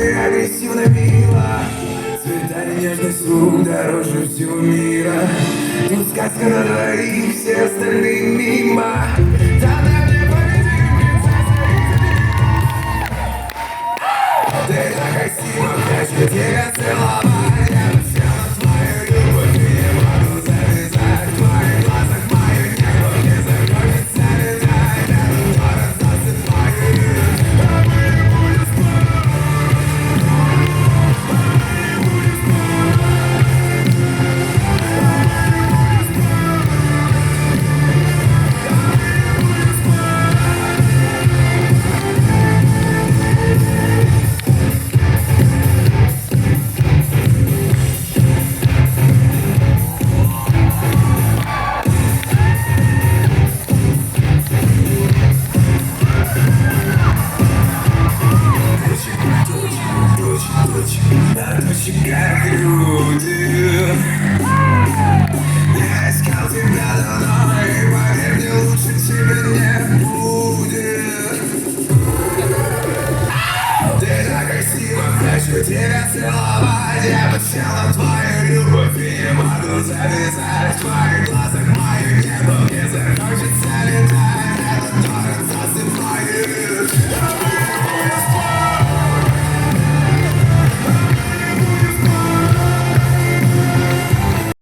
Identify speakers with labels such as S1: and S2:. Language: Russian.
S1: ты агрессивно мила. Цвета и нежность рук дороже всего мира. Тут сказка на двоих, все остальные мимо. Тогда мне победи, принцесса, ты так красиво, хочу тебя целовать. Я насел на твою любовь и не могу завязать. В твоих глазах мое небо не закончится летать. Этот город засыпает, а мы не будем спать. На точках груди я искал тебя давно.